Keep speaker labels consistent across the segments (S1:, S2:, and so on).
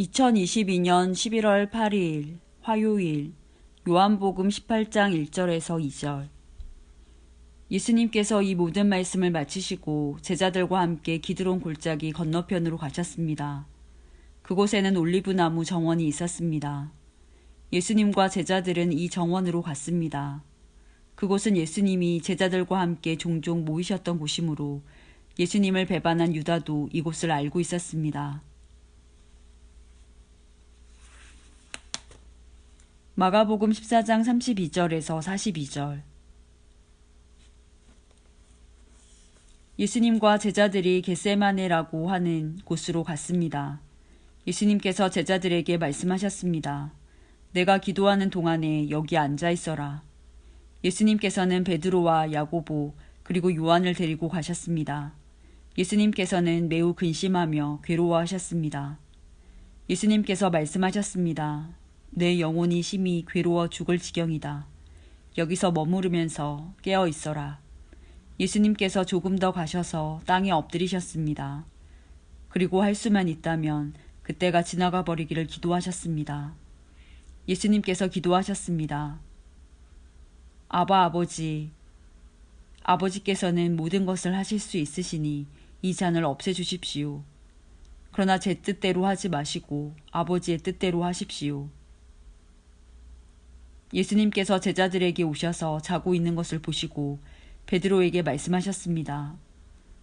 S1: 2022년 11월 8일 화요일 요한복음 18장 1절에서 2절. 예수님께서 이 모든 말씀을 마치시고 제자들과 함께 기드론 골짜기 건너편으로 가셨습니다. 그곳에는 올리브나무 정원이 있었습니다. 예수님과 제자들은 이 정원으로 갔습니다. 그곳은 예수님이 제자들과 함께 종종 모이셨던 곳이므로 예수님을 배반한 유다도 이곳을 알고 있었습니다. 마가복음 14장 32절에서 42절. 예수님과 제자들이 겟세마네라고 하는 곳으로 갔습니다. 예수님께서 제자들에게 말씀하셨습니다. 내가 기도하는 동안에 여기 앉아 있어라. 예수님께서는 베드로와 야고보 그리고 요한을 데리고 가셨습니다. 예수님께서는 매우 근심하며 괴로워하셨습니다. 예수님께서 말씀하셨습니다. 내 영혼이 심히 괴로워 죽을 지경이다. 여기서 머무르면서 깨어 있어라. 예수님께서 조금 더 가셔서 땅에 엎드리셨습니다. 그리고 할 수만 있다면 그때가 지나가 버리기를 기도하셨습니다. 예수님께서 기도하셨습니다. 아바 아버지, 아버지께서는 모든 것을 하실 수 있으시니 이 잔을 없애주십시오. 그러나 제 뜻대로 하지 마시고 아버지의 뜻대로 하십시오. 예수님께서 제자들에게 오셔서 자고 있는 것을 보시고 베드로에게 말씀하셨습니다.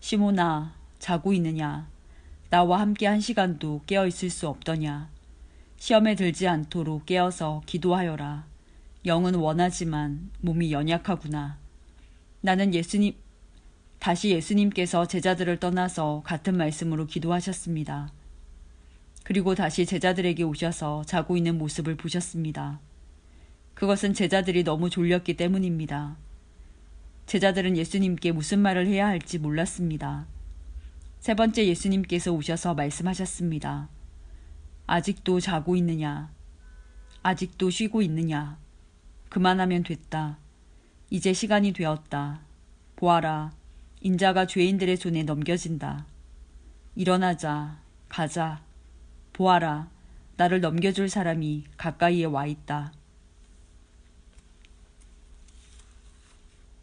S1: 시몬아, 자고 있느냐? 나와 함께 1시간도 깨어 있을 수 없더냐? 시험에 들지 않도록 깨어서 기도하여라. 영은 원하지만 몸이 연약하구나. 다시 예수님께서 제자들을 떠나서 같은 말씀으로 기도하셨습니다. 그리고 다시 제자들에게 오셔서 자고 있는 모습을 보셨습니다. 그것은 제자들이 너무 졸렸기 때문입니다. 제자들은 예수님께 무슨 말을 해야 할지 몰랐습니다. 세 번째 예수님께서 오셔서 말씀하셨습니다. 아직도 자고 있느냐? 아직도 쉬고 있느냐? 그만하면 됐다. 이제 시간이 되었다. 보아라, 인자가 죄인들의 손에 넘겨진다. 일어나자, 가자. 보아라, 나를 넘겨줄 사람이 가까이에 와 있다.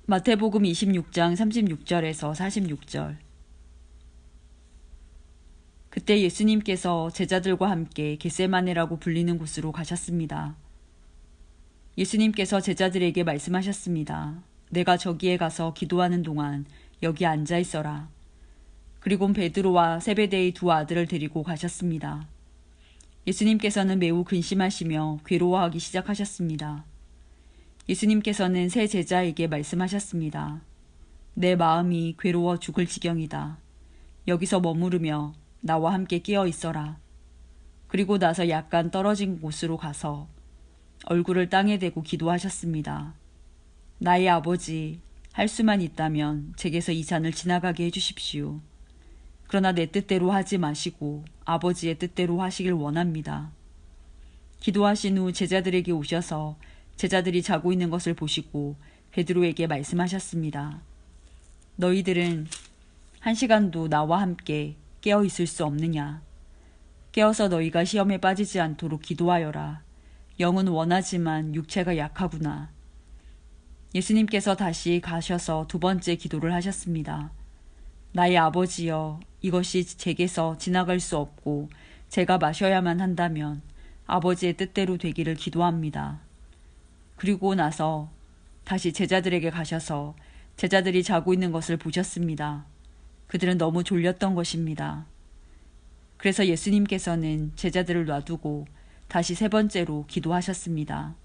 S1: 마태복음 26장 36절에서 46절. 그때 예수님께서 제자들과 함께 겟세마네라고 불리는 곳으로 가셨습니다. 예수님께서 제자들에게 말씀하셨습니다. 내가 저기에 가서 기도하는 동안 여기 앉아 있어라. 그리고 베드로와 세베대의 2 아들을 데리고 가셨습니다. 예수님께서는 매우 근심하시며 괴로워하기 시작하셨습니다. 예수님께서는 세 제자에게 말씀하셨습니다. 내 마음이 괴로워 죽을 지경이다. 여기서 머무르며 나와 함께 끼어 있어라. 그리고 나서 약간 떨어진 곳으로 가서 얼굴을 땅에 대고 기도하셨습니다. 나의 아버지, 할 수만 있다면 제게서 이 잔을 지나가게 해주십시오. 그러나 내 뜻대로 하지 마시고 아버지의 뜻대로 하시길 원합니다. 기도하신 후 제자들에게 오셔서 제자들이 자고 있는 것을 보시고 베드로에게 말씀하셨습니다. 너희들은 1시간도 나와 함께 깨어 있을 수 없느냐? 깨어서 너희가 시험에 빠지지 않도록 기도하여라. 영은 원하지만 육체가 약하구나. 예수님께서 다시 가셔서 2번째 기도를 하셨습니다. 나의 아버지여, 이것이 제게서 지나갈 수 없고 제가 마셔야만 한다면 아버지의 뜻대로 되기를 기도합니다. 그리고 나서 다시 제자들에게 가셔서 제자들이 자고 있는 것을 보셨습니다. 그들은 너무 졸렸던 것입니다. 그래서 예수님께서는 제자들을 놔두고 다시 3번째로 기도하셨습니다.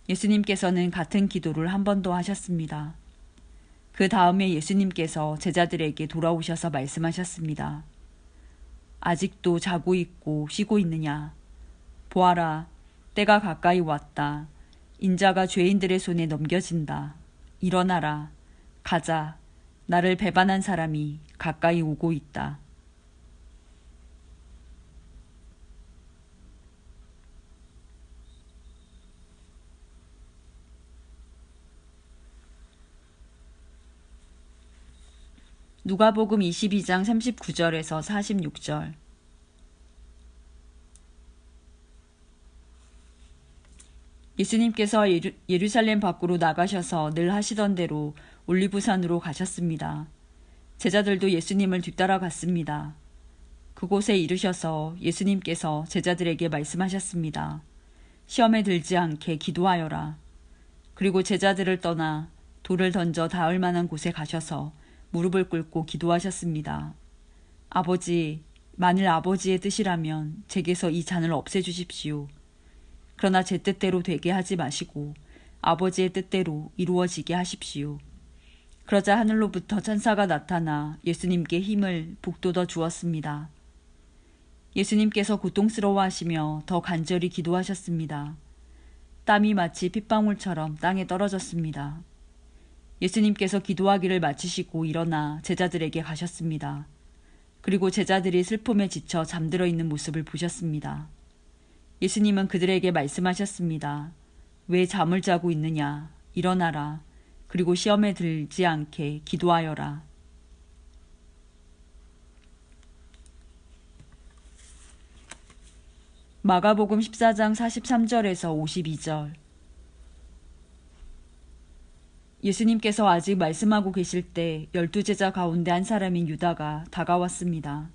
S1: 예수님께서는 같은 기도를 한 번 더 하셨습니다. 그 다음에 예수님께서 제자들에게 돌아오셔서 말씀하셨습니다. 아직도 자고 있고 쉬고 있느냐? 보아라, 때가 가까이 왔다. 인자가 죄인들의 손에 넘겨진다. 일어나라. 가자. 나를 배반한 사람이 가까이 오고 있다. 누가복음 22장 39절에서 46절. 예수님께서 예루살렘 밖으로 나가셔서 늘 하시던 대로 올리브산으로 가셨습니다. 제자들도 예수님을 뒤따라 갔습니다. 그곳에 이르셔서 예수님께서 제자들에게 말씀하셨습니다. 시험에 들지 않게 기도하여라. 그리고 제자들을 떠나 돌을 던져 닿을 만한 곳에 가셔서 무릎을 꿇고 기도하셨습니다. 아버지, 만일 아버지의 뜻이라면 제게서 이 잔을 없애주십시오. 그러나 제 뜻대로 되게 하지 마시고 아버지의 뜻대로 이루어지게 하십시오. 그러자 하늘로부터 천사가 나타나 예수님께 힘을 북돋워 주었습니다. 예수님께서 고통스러워하시며 더 간절히 기도하셨습니다. 땀이 마치 핏방울처럼 땅에 떨어졌습니다. 예수님께서 기도하기를 마치시고 일어나 제자들에게 가셨습니다. 그리고 제자들이 슬픔에 지쳐 잠들어 있는 모습을 보셨습니다. 예수님은 그들에게 말씀하셨습니다. 왜 잠을 자고 있느냐? 일어나라. 그리고 시험에 들지 않게 기도하여라. 마가복음 14장 43절에서 52절. 예수님께서 아직 말씀하고 계실 때 12제자 가운데 한 사람인 유다가 다가왔습니다.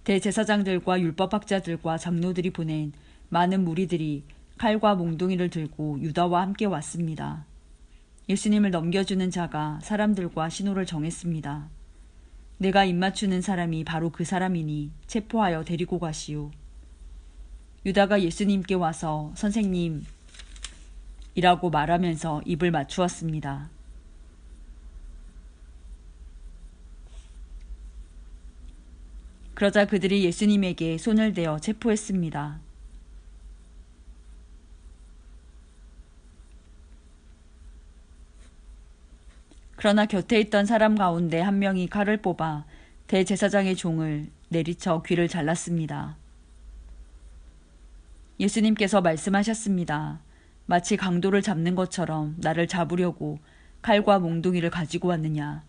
S1: 대제사장들과 율법학자들과 장로들이 보낸 많은 무리들이 칼과 몽둥이를 들고 유다와 함께 왔습니다. 예수님을 넘겨주는 자가 사람들과 신호를 정했습니다. 내가 입맞추는 사람이 바로 그 사람이니 체포하여 데리고 가시오. 유다가 예수님께 와서 선생님 이라고 말하면서 입을 맞추었습니다. 그러자 그들이 예수님에게 손을 대어 체포했습니다. 그러나 곁에 있던 사람 가운데 한 명이 칼을 뽑아 대제사장의 종을 내리쳐 귀를 잘랐습니다. 예수님께서 말씀하셨습니다. 마치 강도를 잡는 것처럼 나를 잡으려고 칼과 몽둥이를 가지고 왔느냐.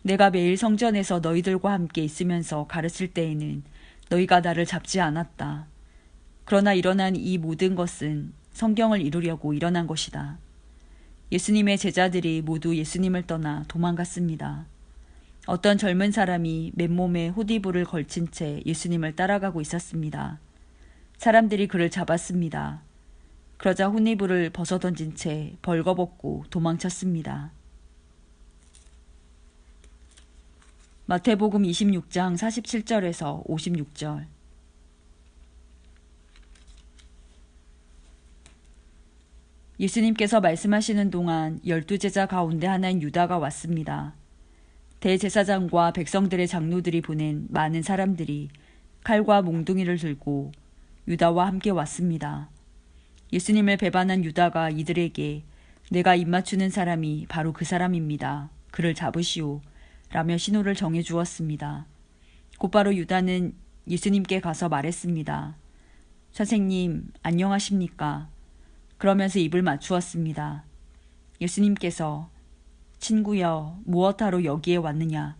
S1: 내가 매일 성전에서 너희들과 함께 있으면서 가르칠 때에는 너희가 나를 잡지 않았다. 그러나 일어난 이 모든 것은 성경을 이루려고 일어난 것이다. 예수님의 제자들이 모두 예수님을 떠나 도망갔습니다. 어떤 젊은 사람이 맨몸에 호디부를 걸친 채 예수님을 따라가고 있었습니다. 사람들이 그를 잡았습니다. 그러자 혼이불을 벗어던진 채 벌거벗고 도망쳤습니다. 마태복음 26장 47절에서 56절. 예수님께서 말씀하시는 동안 12제자 가운데 하나인 유다가 왔습니다. 대제사장과 백성들의 장로들이 보낸 많은 사람들이 칼과 몽둥이를 들고 유다와 함께 왔습니다. 예수님을 배반한 유다가 이들에게 내가 입맞추는 사람이 바로 그 사람입니다. 그를 잡으시오. 라며 신호를 정해 주었습니다. 곧바로 유다는 예수님께 가서 말했습니다. 선생님, 안녕하십니까? 그러면서 입을 맞추었습니다. 예수님께서 친구여, 무엇하러 여기에 왔느냐?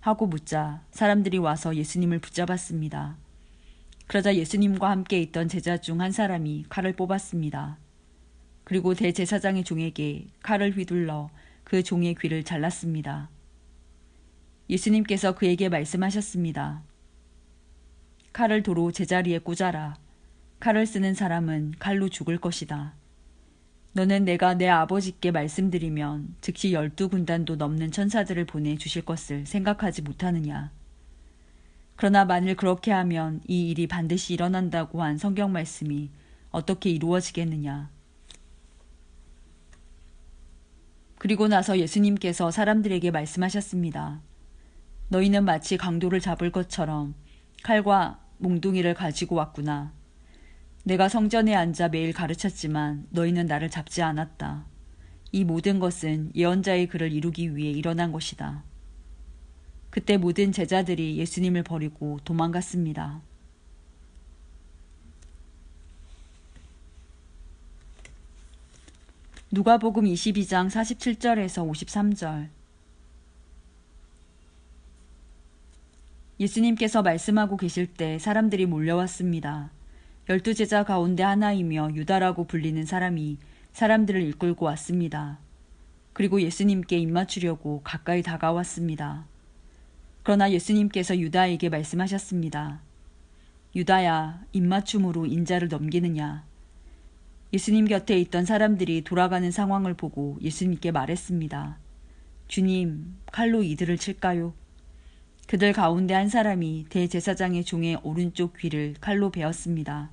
S1: 하고 묻자 사람들이 와서 예수님을 붙잡았습니다. 그러자 예수님과 함께 있던 제자 중 한 사람이 칼을 뽑았습니다. 그리고 대제사장의 종에게 칼을 휘둘러 그 종의 귀를 잘랐습니다. 예수님께서 그에게 말씀하셨습니다. 칼을 도로 제자리에 꽂아라. 칼을 쓰는 사람은 칼로 죽을 것이다. 너는 내가 내 아버지께 말씀드리면 즉시 12군단도 넘는 천사들을 보내주실 것을 생각하지 못하느냐. 그러나 만일 그렇게 하면 이 일이 반드시 일어난다고 한 성경 말씀이 어떻게 이루어지겠느냐. 그리고 나서 예수님께서 사람들에게 말씀하셨습니다. 너희는 마치 강도를 잡을 것처럼 칼과 몽둥이를 가지고 왔구나. 내가 성전에 앉아 매일 가르쳤지만 너희는 나를 잡지 않았다. 이 모든 것은 예언자의 글을 이루기 위해 일어난 것이다. 그때 모든 제자들이 예수님을 버리고 도망갔습니다. 누가복음 22장 47절에서 53절. 예수님께서 말씀하고 계실 때 사람들이 몰려왔습니다. 12 제자 가운데 하나이며 유다라고 불리는 사람이 사람들을 이끌고 왔습니다. 그리고 예수님께 입맞추려고 가까이 다가왔습니다. 그러나 예수님께서 유다에게 말씀하셨습니다. 유다야, 입맞춤으로 인자를 넘기느냐? 예수님 곁에 있던 사람들이 돌아가는 상황을 보고 예수님께 말했습니다. 주님, 칼로 이들을 칠까요? 그들 가운데 한 사람이 대제사장의 종의 오른쪽 귀를 칼로 베었습니다.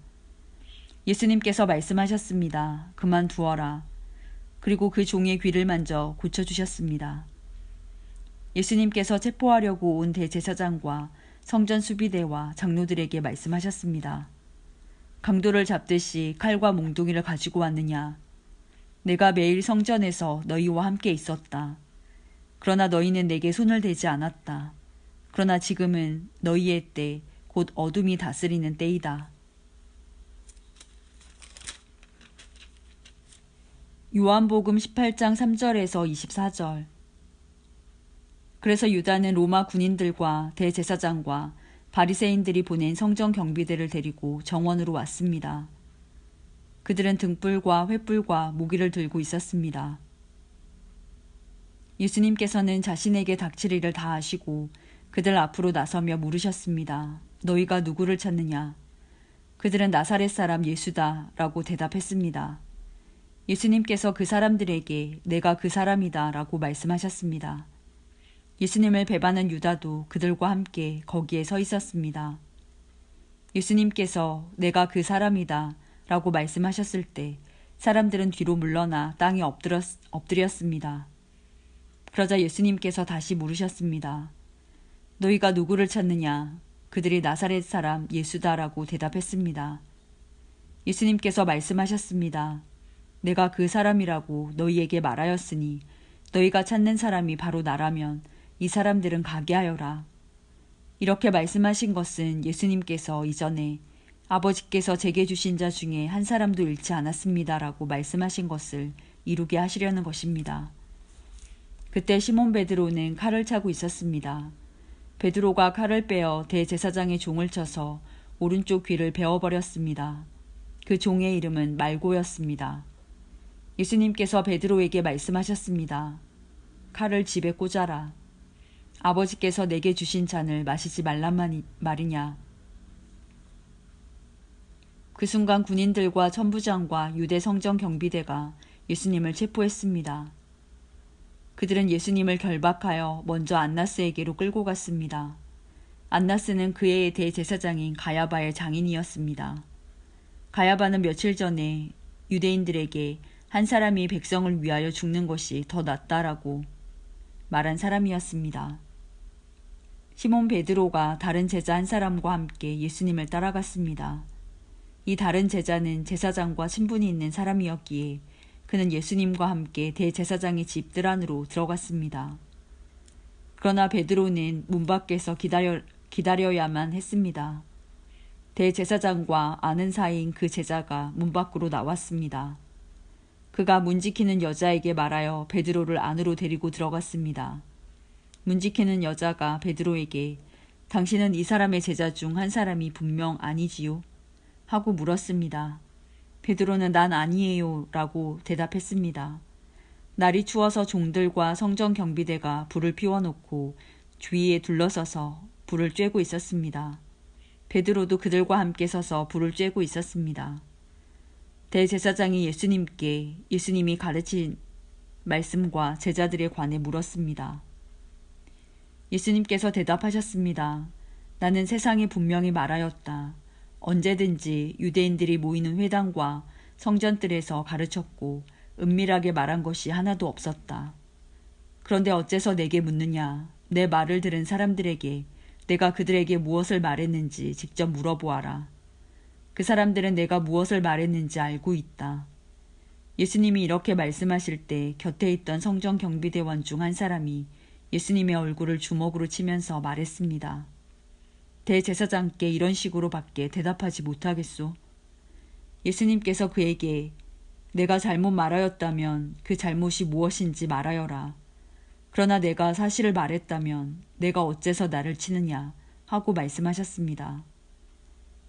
S1: 예수님께서 말씀하셨습니다. 그만두어라. 그리고 그 종의 귀를 만져 고쳐주셨습니다. 예수님께서 체포하려고 온 대제사장과 성전 수비대와 장로들에게 말씀하셨습니다. 강도를 잡듯이 칼과 몽둥이를 가지고 왔느냐? 내가 매일 성전에서 너희와 함께 있었다. 그러나 너희는 내게 손을 대지 않았다. 그러나 지금은 너희의 때, 곧 어둠이 다스리는 때이다. 요한복음 18장 3절에서 24절. 그래서 유다는 로마 군인들과 대제사장과 바리새인들이 보낸 성전 경비대를 데리고 정원으로 왔습니다. 그들은 등불과 횃불과 모기를 들고 있었습니다. 예수님께서는 자신에게 닥칠 일을 다 아시고 그들 앞으로 나서며 물으셨습니다. 너희가 누구를 찾느냐? 그들은 나사렛 사람 예수다 라고 대답했습니다. 예수님께서 그 사람들에게 내가 그 사람이다 라고 말씀하셨습니다. 예수님을 배반한 유다도 그들과 함께 거기에 서 있었습니다. 예수님께서 내가 그 사람이다 라고 말씀하셨을 때 사람들은 뒤로 물러나 땅에 엎드렸습니다. 그러자 예수님께서 다시 물으셨습니다. 너희가 누구를 찾느냐? 그들이 나사렛 사람 예수다라고 대답했습니다. 예수님께서 말씀하셨습니다. 내가 그 사람이라고 너희에게 말하였으니 너희가 찾는 사람이 바로 나라면 이 사람들은 가게 하여라. 이렇게 말씀하신 것은 예수님께서 이전에 아버지께서 제게 주신 자 중에 한 사람도 잃지 않았습니다라고 말씀하신 것을 이루게 하시려는 것입니다. 그때 시몬 베드로는 칼을 차고 있었습니다. 베드로가 칼을 빼어 대제사장의 종을 쳐서 오른쪽 귀를 베어버렸습니다. 그 종의 이름은 말고였습니다. 예수님께서 베드로에게 말씀하셨습니다. 칼을 집에 꽂아라. 아버지께서 내게 주신 잔을 마시지 말란 말이냐. 그 순간 군인들과 천부장과 유대 성전 경비대가 예수님을 체포했습니다. 그들은 예수님을 결박하여 먼저 안나스에게로 끌고 갔습니다. 안나스는 그 해의 대제사장인 가야바의 장인이었습니다. 가야바는 며칠 전에 유대인들에게 한 사람이 백성을 위하여 죽는 것이 더 낫다라고 말한 사람이었습니다. 시몬 베드로가 다른 제자 한 사람과 함께 예수님을 따라갔습니다. 이 다른 제자는 제사장과 친분이 있는 사람이었기에 그는 예수님과 함께 대제사장의 집들 안으로 들어갔습니다. 그러나 베드로는 문 밖에서 기다려야만 했습니다. 대제사장과 아는 사이인 그 제자가 문 밖으로 나왔습니다. 그가 문 지키는 여자에게 말하여 베드로를 안으로 데리고 들어갔습니다. 문 지키는 여자가 베드로에게 당신은 이 사람의 제자 중 한 사람이 분명 아니지요? 하고 물었습니다. 베드로는 난 아니에요 라고 대답했습니다. 날이 추워서 종들과 성전 경비대가 불을 피워놓고 주위에 둘러서서 불을 쬐고 있었습니다. 베드로도 그들과 함께 서서 불을 쬐고 있었습니다. 대제사장이 예수님께 예수님이 가르친 말씀과 제자들에 관해 물었습니다. 예수님께서 대답하셨습니다. 나는 세상에 분명히 말하였다. 언제든지 유대인들이 모이는 회당과 성전들에서 가르쳤고 은밀하게 말한 것이 하나도 없었다. 그런데 어째서 내게 묻느냐? 내 말을 들은 사람들에게 내가 그들에게 무엇을 말했는지 직접 물어보아라. 그 사람들은 내가 무엇을 말했는지 알고 있다. 예수님이 이렇게 말씀하실 때 곁에 있던 성전 경비대원 중 한 사람이 예수님의 얼굴을 주먹으로 치면서 말했습니다. 대제사장께 이런 식으로 밖에 대답하지 못하겠소. 예수님께서 그에게 내가 잘못 말하였다면 그 잘못이 무엇인지 말하여라. 그러나 내가 사실을 말했다면 내가 어째서 나를 치느냐 하고 말씀하셨습니다.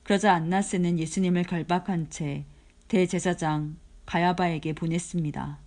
S1: 그러자 안나스는 예수님을 결박한 채 대제사장 가야바에게 보냈습니다.